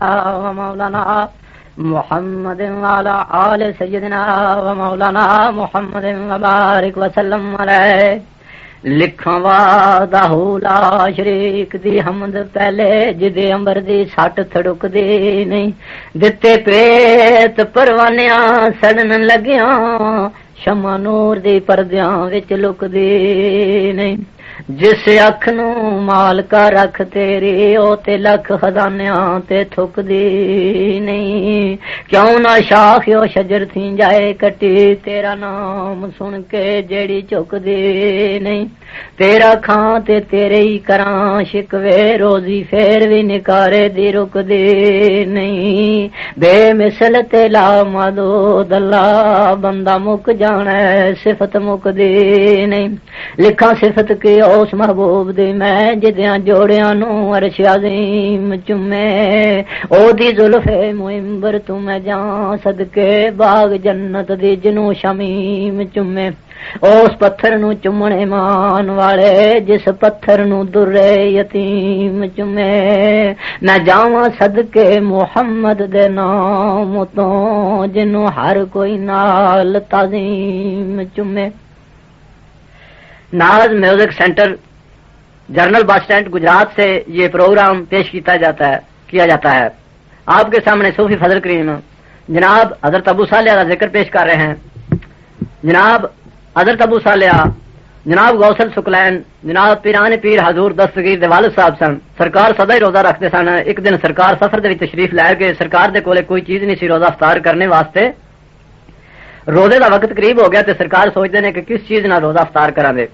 ومولانا محمد وعلى آل سيدنا ومولانا محمد وبارك وسلم علیہ. لکھاں وعدہ لا شریک دی حمد پہلے جدے امبر دی سٹ تھڑک دی نہیں. دتے پیت پروانیاں سڑن لگیاں شمع نور دی پردیاں وچ لک دی نہیں. جس اکھ نو مال کا رکھ تیری او تے لکھ خزانیاں تے تھک دی نہیں. کیوں نہ شاخ او شجر تھی جائے کٹی تیرا نام سن کے جیڑی چک دی نہیں. تیرا کھاں تے تیرے ہی کراں شکوے روزی پھر بھی نکارے دی رک دی نہیں. بے مثل تے لا معدود اللہ بندہ مک جانا صفت مک دی نہیں. لکھاں صفت کی اس محبوب دی میں جدیاں جوڑیاں نو عرش عظیم چومے. او دی زلف معمبر تو میں جاں صدقے باغ جنت دی جنو شمیم چومے. اس پتھر نو چومن ایمان والے جس پتھر نو در یتیم چومے. میں جاواں صدقے محمد دے نام تو جنو ہر کوئی نال تعظیم چومے. Naz music centre general bus stand Gujrat سے یہ پروگرام پیش کیا جاتا ہے. آپ کے سامنے صوفی فضل کریم جناب حضرت ابو صالح کا ذکر پیش کر رہے ہیں. جناب حضرت ابو صالح جناب غوثل سکلین جناب پیران پیر حضور دستگیر دے والد صاحب سن. سرکار سدا ہی روزہ رکھتے سن. ایک دن سرکار سفر دے وچ تشریف لے کے سرکار دے کولے کوئی چیز نہیں سی روزہ افطار کرنے واسطے. روزے دا وقت قریب ہو گیا تے سرکار سوچتے ہیں کہ کس چیز نہ روزہ افطار کراں دے.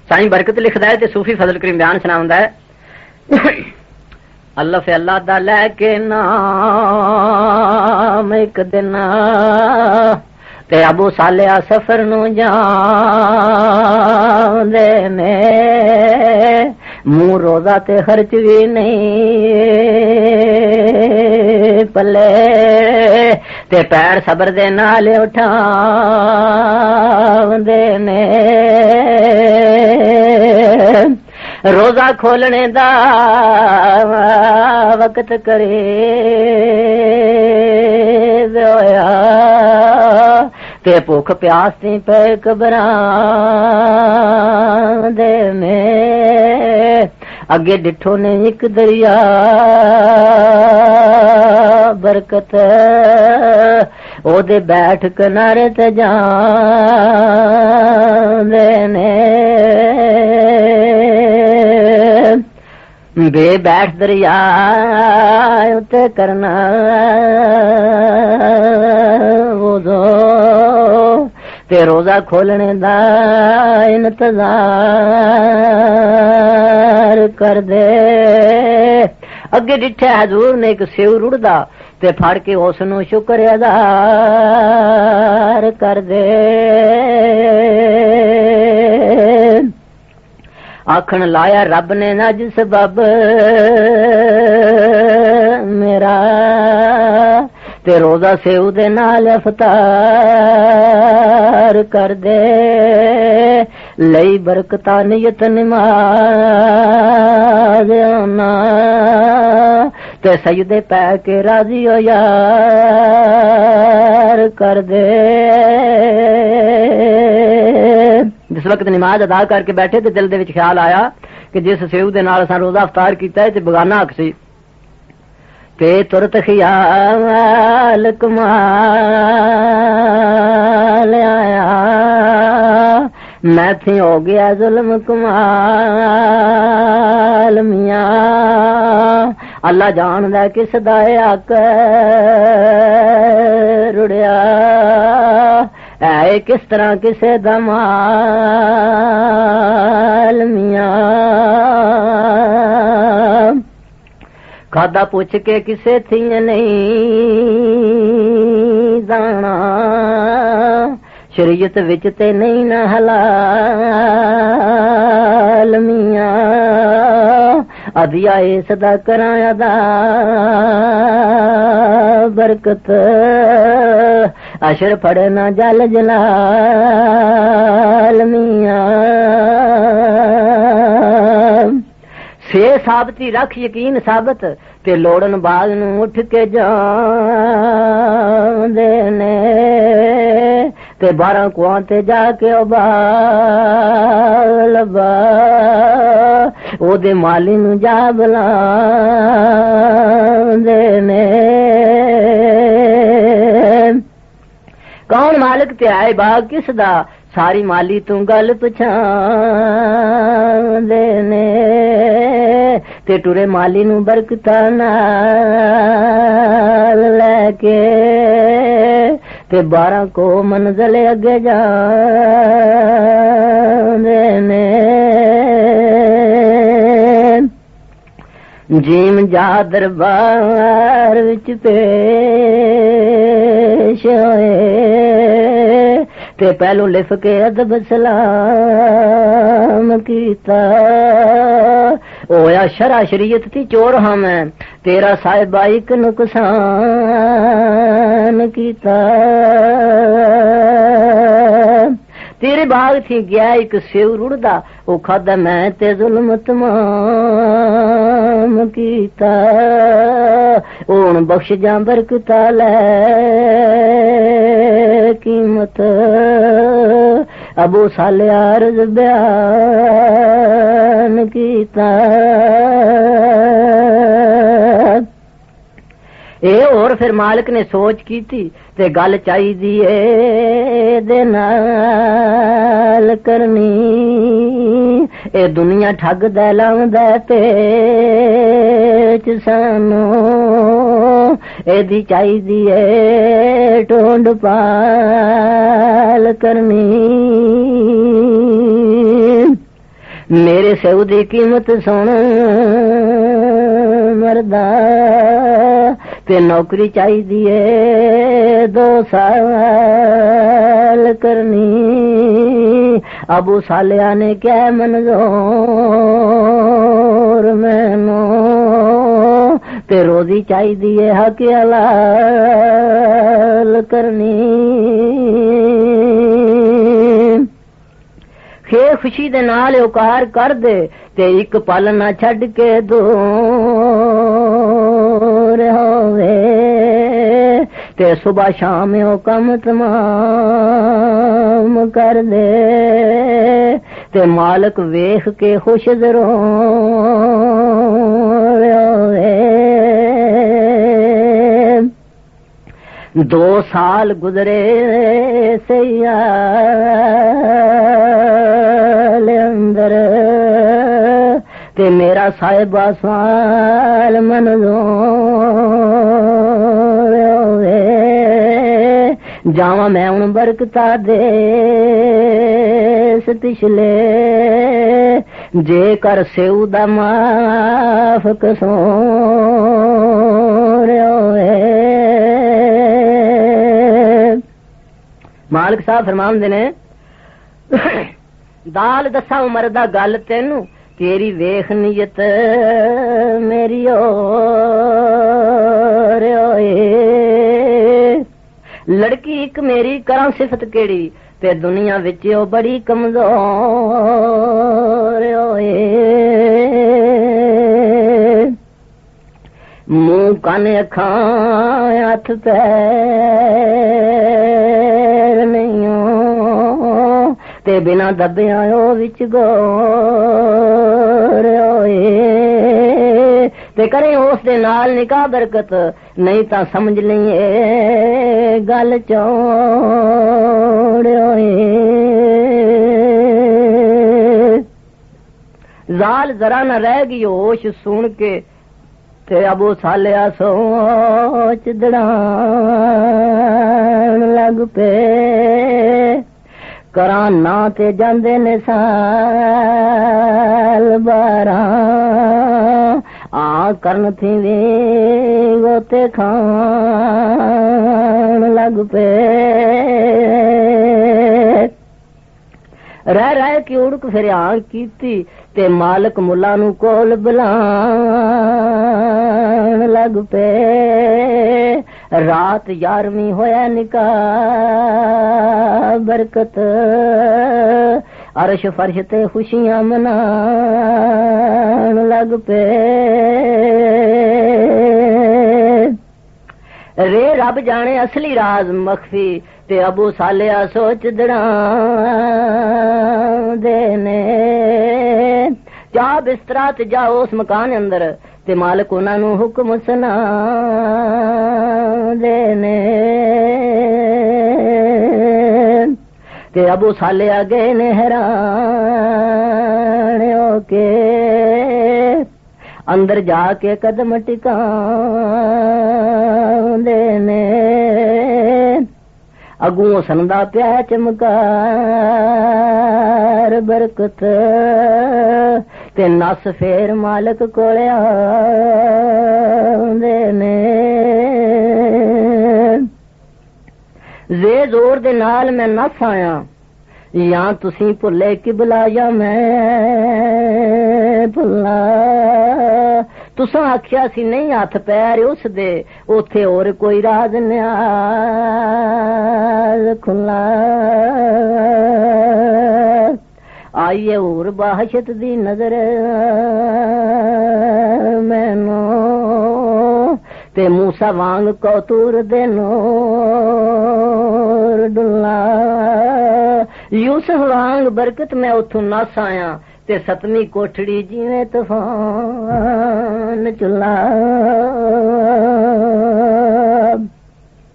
سائیں برکت لکھدا ہے تے صوفی فضل کریم بیان سناوندا ہے. اللہ فی اللہ دا لے کے نام ایک دن تے ابو صالح سفر نو جان دے میں منہ روزہ تے خرچ بھی نہیں پلے تے پیر صبر دے نال اٹھا دے نے. روزہ کھولنے دا وقت کرے ہویا تے بھوک پیاس تی پے گھبران دے میں. اگے ڈٹھو نے ایک دریا برکت او دے بیٹھ کنارے تے جان دے نے. بے بیٹھ دریا تے کرنا وضو تے روزہ کھولنے دا انتظار کر دے. اگے ڈٹھے حضور نے ایک سیو رڑدا تے پھڑ کے اس نو شکر ادا کر دے. آکھن لایا رب نے نج سبب میرا تے روزہ سیو دے نال افطار کر دے. لئی برکتہ نیت نماز آنا تے سجدے پہ کے راضی ہو یار کر دے. جس وقت نماز ادا کر کے بیٹھے تے دل دے وچ خیال آیا کہ جس سیو دے نال اساں روزہ افطار کیتا ہے تے بگانہ حق سی. تے ترت خیال کمال آیا میں تھی ہو گیا ظلم کمال میاں. اللہ جاندہ کس دا حق رڑیا اے کس طرح کسے دا مال میاں. کھادا پوچھ کے کسے تھی نہیں دانا شریعت وچ تے نہیں نہ حلال میاں. ادیا اس دا کرایا دا برکت اشر پڑنا جل جلال میاں. 6 ثابتی رکھ یقین ثابت تے لوڑن باغ نو اٹھ کے جاندے نے تے 12 کوان تے جا کے لبا او دے مالی نو جا بلاندے نے کون مالک تے آئے باغ کس دا ساری مالی تو گل پچھان دینے تے ٹورے مالی نو برکتاں نال لے کے تے 12 کو منزل اگے جان دینے جیم جا دربار وچ پیش ہوئے تے پہلو لف کے ادب سلام کیتا اویا شرع شریعت تھی چور ہاں میں تیرا صاحبہ ایک نقصان کیتا تیرے باغ تھی گیا ایک سیو رڑدا او کھادا میں تے ظلم تمام کیتا اون بخش جاں برکتا لے قیمت ابو صالح عرض بیان کیتا اے اور پھر مالک نے سوچ کی تھی تے گل چاہی دیئے دے نال کرنی اے دنیا ٹھگ دے لاؤں دے تیچ سانو اے دی چاہی دیئے ٹونڈ پال کرنی میرے سیو دی قیمت سن مردہ تے نوکری چاہی دیئے 2 سال کرنی ابو صالح نے کیا منظور مینو تے روزی چاہی دیئے حق حلال کرنی خیر خوشی دے نال اوکار کر دے تے ایک پل نہ چھڈ کے دور ہوئے تے صبح شام او کم تمام کر دے تے مالک ویکھ کے خوش ضرور ہوئے 2 سال گزرے سیال اندر تے میرا صاحبہ سوال منظور ہوئے جاواں میں ان برکتا دے پچھلے جے کر سیو دا معاف قصور ہوئے مالک صاحب فرماندے نے دال دسا عمر دا گل تینوں تیری ویخ نیت میری اور لڑکی ایک میری کراں صفت کیڑی تے دنیا وچ او بڑی کمزور ہوئے منہ کان اکھاں ہاتھ پیر نہیں تے بنا دبیاں او وچ گور ہوئے تے کریں اس دے نال نکاح برکت نہیں تا سمجھ لئیے گل چوڑ ہوئے زال ذرا نہ رہ گئی ہوش سن کے تے ابو صالح سوچ دڑان لگ پے کران نا تے جاندے نے سال 12 آ کرن تھی وی گوتے کھان لگ پے رہ کے اڑک پھر آن کیتی تے مالک ملا نو کول بلان لگ پے رات 11ویں ہویا نکاح برکت عرش فرش تے خوشیاں منان لگ پے رے رب جانے اصلی راز مخفی تے ابو صالح سوچ دڑاں دینے جا بسترا تے جا اس مکان اندر تے مالک انہاں نو حکم سنا دینے تے ابو صالح گئے نے حیران ہو کے اندر جا کے قدم ٹکان دینے اگوں سندا پیا چمکار برکت تے نس پھر مالک کولے آندے زے زور دے نال میں نس آیا یا تسی بھلے قبلہ یا میں بھلا تساں آکھیا سی نہیں ہاتھ پیر اس دے اوتھے اور کوئی راز نیاز کھلا آئیے اور بحشت دی نظر مینو تے موسیٰ وانگ کوتور دے نور ڈلا یوسف وانگ برکت میں اتھوں نس آیا تے ستمی کوٹھڑی جیویں طوفان چلا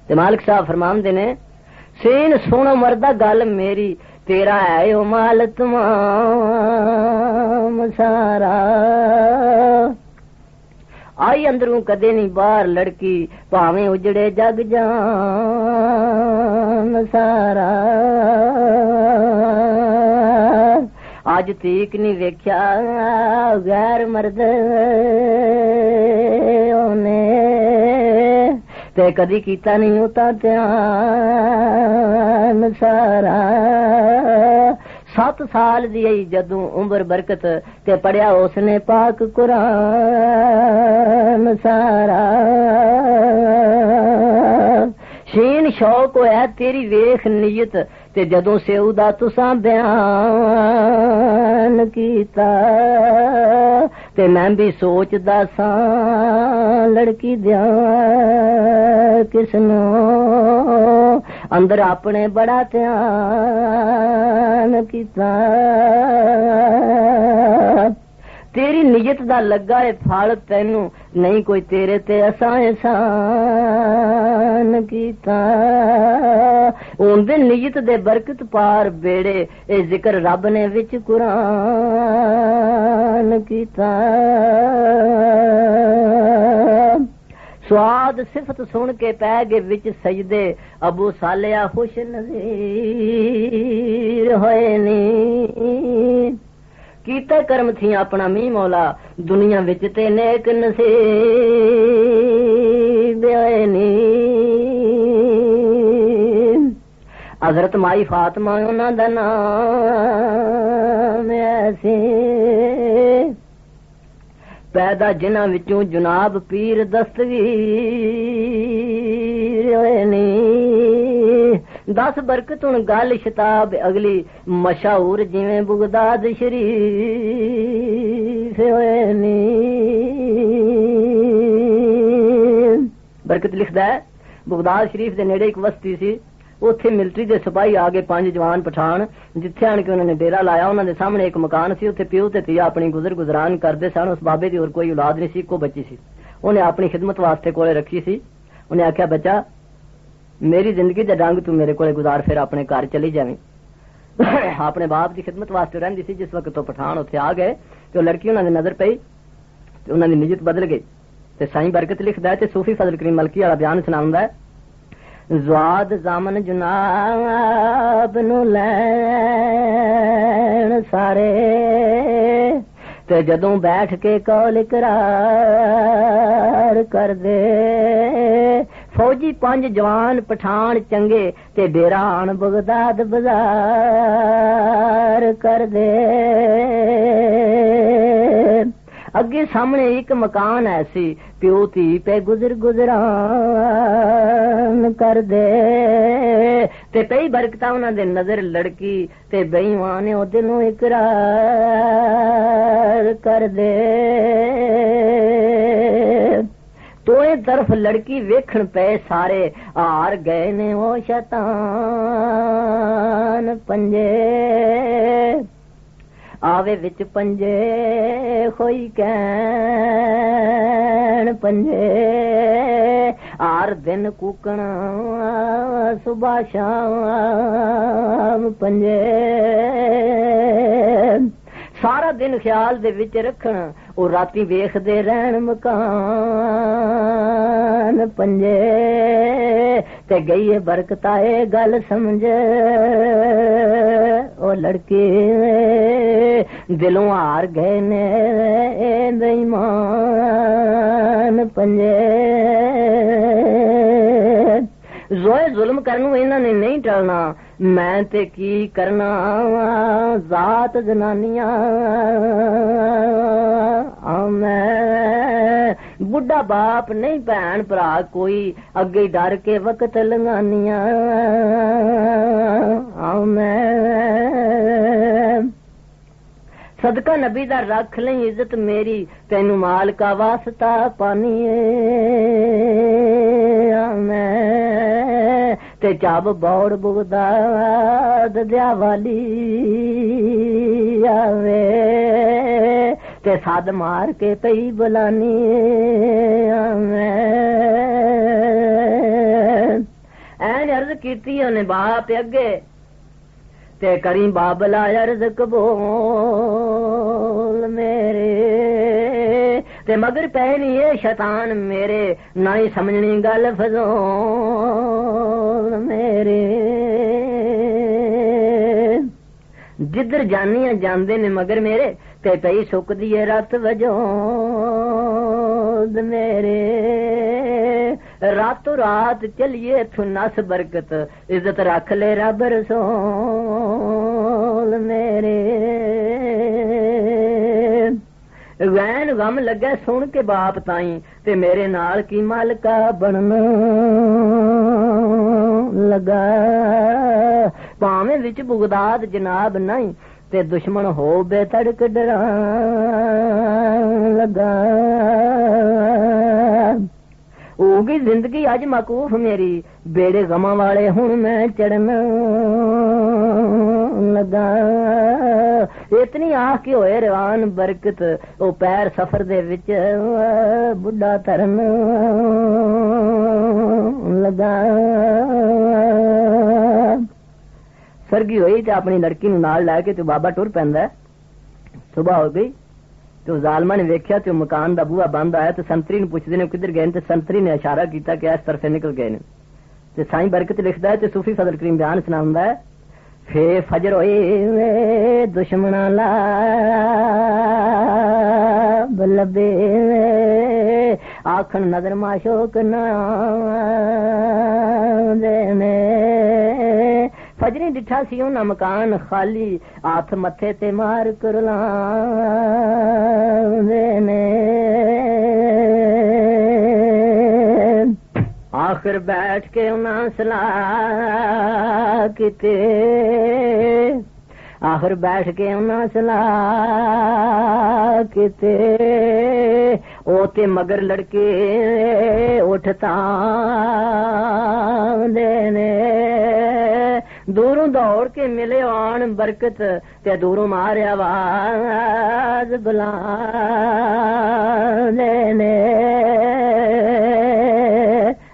تے مالک صاحب فرماندے نے سین سونا مردہ گل میری تیرا ہے او مال تمام سارا آئی اندروں کدے نہیں باہر لڑکی پاویں اجڑے جگ جان سارا آج تیک نہیں ویکھیا غیر مرد اونے تے کدی کیتا نہیں ہوتا دھیان سارا 7 سال دی جدوں عمر برکت تے پڑھیا اس نے پاک قرآن سارا شین شوق ہویا تیری ویخ نیت تے جدوں سیودا تساں بیان کیتا تے میں بھی سوچدا ساں لڑکی دیاں کسنو اندر اپنے بڑا دھیان کیتا تیری نیت دا لگا ہے پھل تینوں نہیں کوئی تیرے تے اساں احسان کیتا اون دے نیت دے برکت پار بیڑے اے ذکر رب نے وچ قرآن کیتا سواد صفت سن کے پہ گئے وچ سجدے ابو صالح خوش نظیر ہوئے نی کیتا کرم تھی اپنا می مولا دنیا وچ تے نیک نصیب ہوئے نی حضرت مائی فاطمہ انہاں دا نام ایسے پیدا جنہاں وچوں جناب پیر دستگیر ہوئے نی 10 برکت ہن گل شتاب اگلی مشہور جویں بغداد شریف ہوئے نی برکت لکھدا ہے بغداد شریف دے نیڑے ایک بستی سی اوتھے ملٹری دے سپاہی آگے 5 جوان پٹھان جتھے آن کے انہوں نے ڈیرا لایا انہوں نے سامنے ایک مکان سی اوتھے پیو تے تیا اپنی گزران کردے سن اس بابے دی اور کوئی اولاد نہیں سی کو بچی سی انہیں اپنی خدمت واسطے کولے رکھی سی انہیں آکھیا بچہ میری زندگی دا ڈنگ تو میرے کولے گزار پھر اپنے گھر چلی جاویں اپنے باپ دی خدمت واسطے رہندی سی جس وقت تو پٹھان اوتھے آ گئے تے لڑکی انہاں دی نظر پئی تے انہاں دی نیت بدل گئی تے سائیں برکت لکھدا ہے تے صوفی فضل کریم ملکی والا بیان سناوندا ہے زواد زامن جناب نو لین سارے تے جدوں بیٹھ کے قول اقرار کر دے فوجی 5 جوان پٹھان چنگے تے ڈیران بغداد بازار کر دے اگے سامنے ایک مکان ایسی پیو تھی پہ گزران کر دے تے پئی برکتاں انہاں دے نظر لڑکی تے بے ایمان او دلوں اقرار کر دے توئے طرف لڑکی ویکھن پے سارے ہار گئے نے او شیطان پنجے آوے وچ پنجے کوئی کہن پنجے ہر دن کوکنا صبح شام پنجے سارا دن خیال دے وچ رکھنا او راتی ویکھ دے رہن مکان پنجے تے گئی برکت اے گل سمجھ او لڑکی دلوں ہار گئے نے بے ایمان پنجے زوئے ظلم کرنوں انہاں نے نہیں ٹلنا میں تے کی کرنا ذات جنانیاں میں بڈھا باپ نہیں بھین بھرا کوئی اگے ڈر کے وقت لنگانیاں میں صدقہ نبی دا رکھ لیں عزت میری تینوں مال کا واسطہ پانی میں تے چاب بوڑ بغداد دیا والی آوے تے ساد مار کے پئی بلانی این عرض کیتی انہیں باپ اگے تے کریں بابلا عرض قبول میرے تے مگر پہنی یہ شیطان میرے نہ ہی سمجھنی گل فضول میرے جدھر جانیاں جاندے نے مگر میرے تے پئی سک دیے رات وجود میرے راتوں رات چلیے تھو نس برکت عزت رکھ لے رب رسول میرے وین غم لگے سن کے باپ تائیں تے میرے نال کی مالکا بننا لگا پاویں وچ بغداد جناب نہیں تے دشمن ہو بے تڑک ڈران لگا ہوگی زندگی اج مقوف میری بیڑے غماں والے ہن میں چڑھن لگا اتنی آہ کے ہوئے روان برکت او پیر سفر دے وچ بڈھا ترن لگا سرگی ہوئی تے اپنی لڑکی نو نال لے کے تے بابا ٹر پیندا ہے صبح ہو گئی تو ظالماں نے ویکھیا تے مکان دا بوہا بند آیا تے سنتری نو پوچھدے نے کدھر گئے تے سنتری نے اشارہ کیتا کہ اس طرف نکل گئے نے تے سائیں برکت لکھدا ہے تے صوفی فضل کریم بیان سناوندا ہے فے فجر ہوئے دشمناں لا بلبے آکھن نظر معشوق نہ دینے فجری ڈٹھا سی انہاں مکان خالی ہاتھ متھے تے مار کر دینے آخر بیٹھ کے انہاں صلاح کیتے آخر بیٹھ کے انہاں صلاح کیتے او تے مگر لڑکے اٹھتا دینے دوروں دوڑ کے ملے آن برکت تے دوروں مارے آواز بلا دینے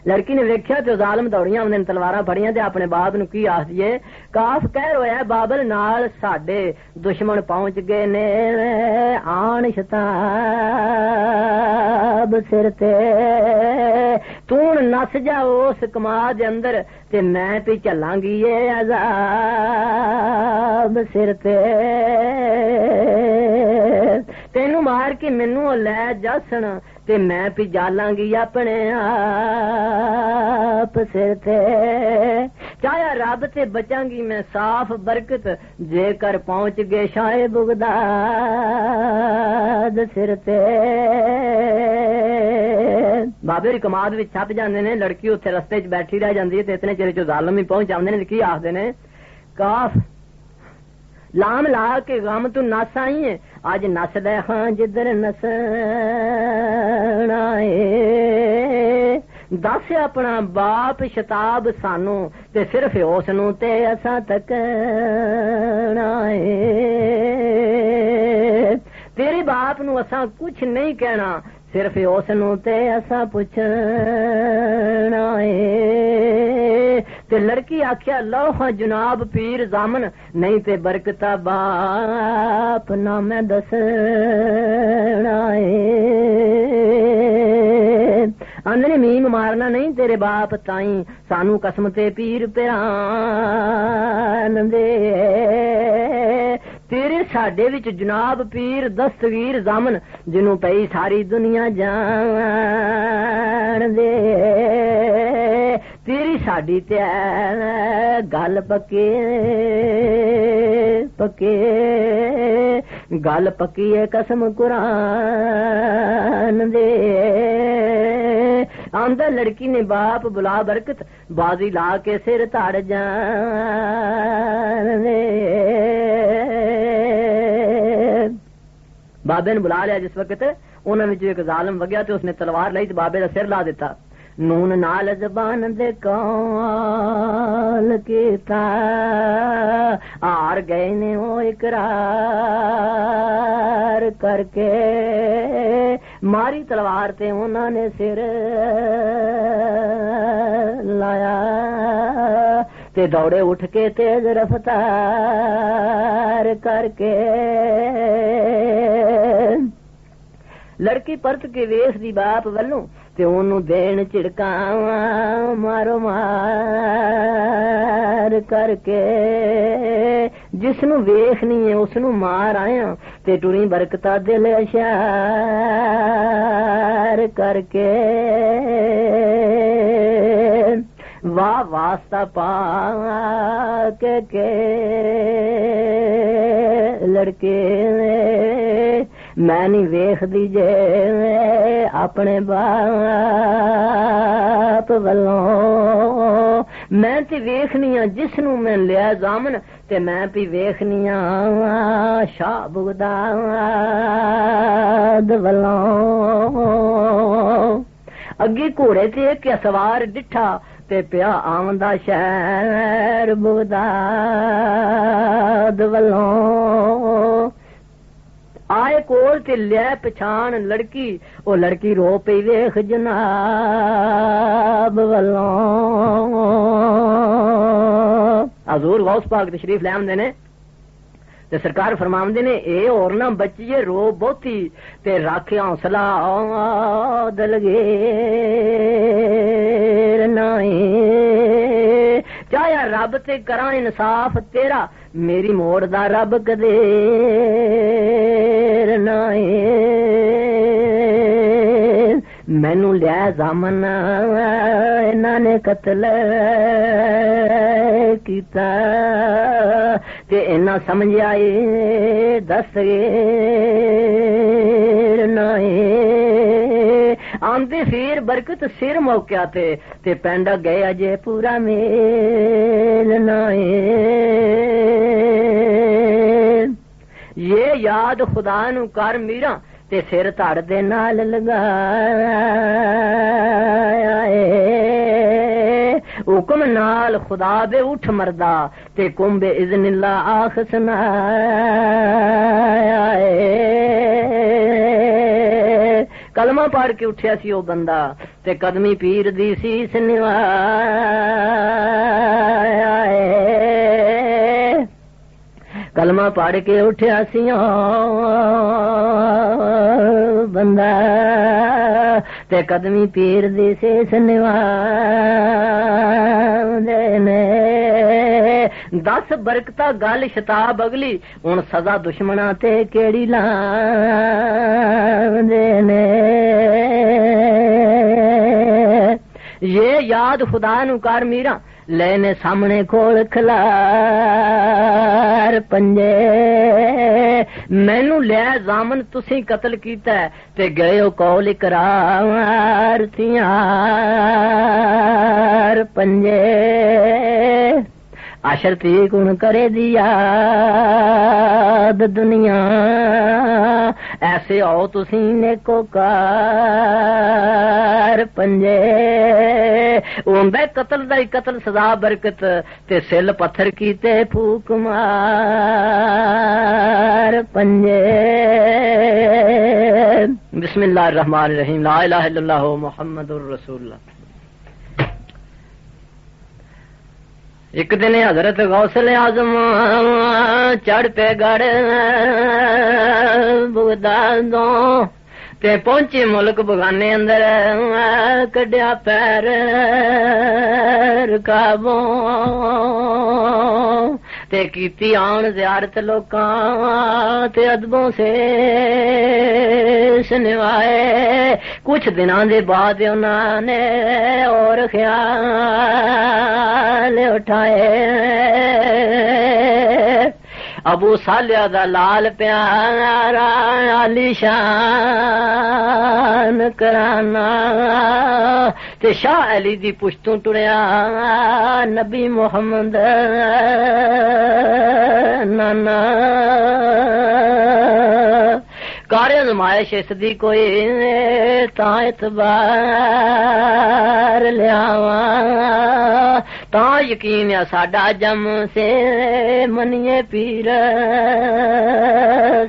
لڑکی نے ویکھیا تے ظالم دوڑیاں انہاں نے تلواراں پھڑیاں تے اپنے باپ نو کی آخ دیے کاف کہہ رویا بابل نال ساڈے دشمن پہنچ گئے نے آن شتاب سر تے تون نس جا اس کما دے اندر تے میں پی چلاں گی اے عذاب سر تے تینوں مار کے مینوں لے جسن تے میں پی جالاں گی اپنے آپ سر تے چاہیا رب تے بچاں گی میں صاف برکت جے کر پہنچ گئے شاہ بغداد سر تے بابے دی کماد وچ چھپ جاندے نے لڑکی اتنے رستے چ بیٹھی رہ جاندی ہے تے اتنے چر چ ظالم ہی پہنچ جاندے نے کی آخدے نے کاف لام لا کے غم تو نس آئی ہے اج نس دے خاں جدھر نسنا ہے دس اپنا باپ شتاب سانو تے صرف اس نو تے اساں تکنا ہے تیرے باپ نو اساں کچھ نہیں کہنا صرف اس نو تے اساں پوچھنا ہے تے لڑکی آخیا لو ہاں جناب پیر زامن نہیں تے برکتا باپ نہ میں دسنا ہے اندر میم مارنا نہیں تیرے باپ تائیں سانو قسم تے پیر پیران دے تیرے ساڈے وچ جناب پیر دستگیر زامن جنوں پئی ساری دنیا جان دے تیری ساڈی تے گل پکے پکے گل پکی ہے قسم قرآن دے آمدہ لڑکی نے باپ بلا برکت بازی لا کے سر تاڑ جان دے بابے نے بلا لیا جس وقت انہوں نے ایک ظالم وگیا تو اس نے تلوار لائی تو بابے کا سر لا دیتا نون نال زبان دے کال کیتا آر گئے نے وہ اقرار کر کے ماری تلوار تے انہوں نے سر لایا تے دوڑے اٹھ کے تیز رفتار کر کے لڑکی پرت کے ویس دی باپ ولوں تے انہوں دین چڑکاں مارو مار کر کے جس نو ویکھنی ہے اس نو مار آیا تے ٹری برکتا دل اشار کر کے واہ واسطہ پا کے لڑکے میں نہیں ویخ دیجے اپنے باپ ولوں میں تے ویخنی ہاں جس نو میں لیا زامن تے میں بھی ویخنی ہاں شاہ بغداد ولوں اگے گھوڑے تے ایک سوار ڈٹھا تے پیا آمدہ شہر بغداد ولوں آئے کول تے لے پچھان لڑکی او لڑکی رو پئی ویکھ جناب ولوں حضور غوث پاک تشریف لے آمدے نے تے سرکار فرماوندے نے اے اور نہ بچیے رو بہتی تے رکھ حوصلہ دلگیر نہیں چاہیا رب تے کراں انصاف تیرا میری موڑ دا رب کدے نہیں مینوں لیا زامن انہاں نے قتل کیتا تے انہاں سمجھ آئی دستگیر نہیں آمدے پھر برکت سر موقع تے پینڈا گئے اجے پورا میل نہیں یہ یاد خدا نو کر میرا تے سر تڑ دے نال لگایا حکم نال خدا بے اٹھ مردا تے کم بے اذن اللہ آخ سنایا کلمہ پڑھ کے اٹھیا سی او بندہ تے قدمی پیر دی سیس نوایا کلمہ پڑھ کے اٹھیا سی بندہ تے قدمی پیر دی سیس نوانے 10 برکتا گل شتاب اگلی ہن سزا دشمنا تے کیڑی لاندے نے یہ یاد خدا نو کر میرا لینے سامنے کھول کھلار پنجے مینو لیا زامن تسی قتل کیتا ہے تے گئے ہو کول اقرار تیار پنجے عشر تی کن کرے دیا دنیا ایسے آؤ تسی نیکو کار پنجے اندر قتل دا قتل سزا برکت تے سل پتھر کیتے پھوک مار پنجے بسم اللہ الرحمن الرحیم لا الہ الا اللہ محمد الرسول اللہ ایک دن حضرت غوث اعظم چڑھ پہ گڑ بغدادوں تے پہنچے ملک بغانے اندر کڈیا پیر رکابوں تے کیتی آن زیارت لوکاں تے ادبوں سے سنوائے کچھ دنوں دے بعد انہوں نے اور خیال اٹھائے ابو صالح دا لال پیارا علی شان کرانا تے شاہ علی دی پشتوں ٹریا نبی محمد نانا کار نمائش اس دی کوئی تا اعتبار لیاواں تا یقین ہے ساڈا جم سے منیے پیر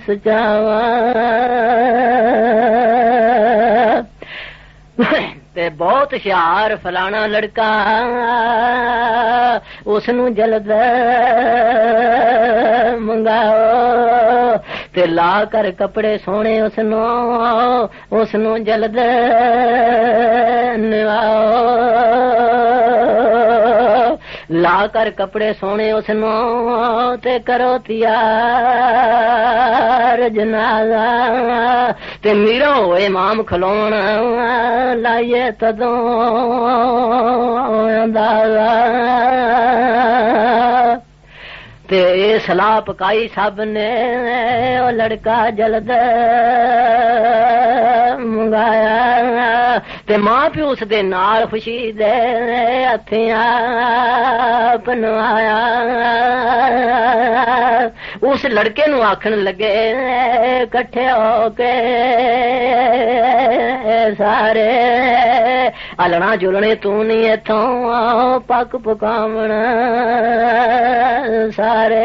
سچاواں تے بہت شیار فلانا لڑکا اس نو جلد منگاؤ تے لا کر کپڑے سونے اس نو جلد نواؤ لا کر کپڑے سونے اس نو تے کرو تیار جنازہ تے میرا ہوئے امام کھلون لائیے تدوں اندازہ تے سلاح پکائی سب نے او لڑکا جلد منگایا تے ماں پیو اس دے نال خوشی دے ہتھیاں پنوایا اس لڑکے نو آکھن لگے کٹھے ہو کے سارے النا جلنے تو نہیں اتوں پک پکاونا سارے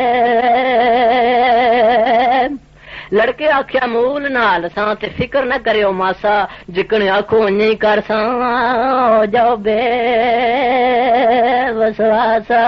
لڑکے آخیا مول نال ساں تے فکر نہ کریو ماسا جکن آخو نہیں کر ساں جاؤ بے وسواسا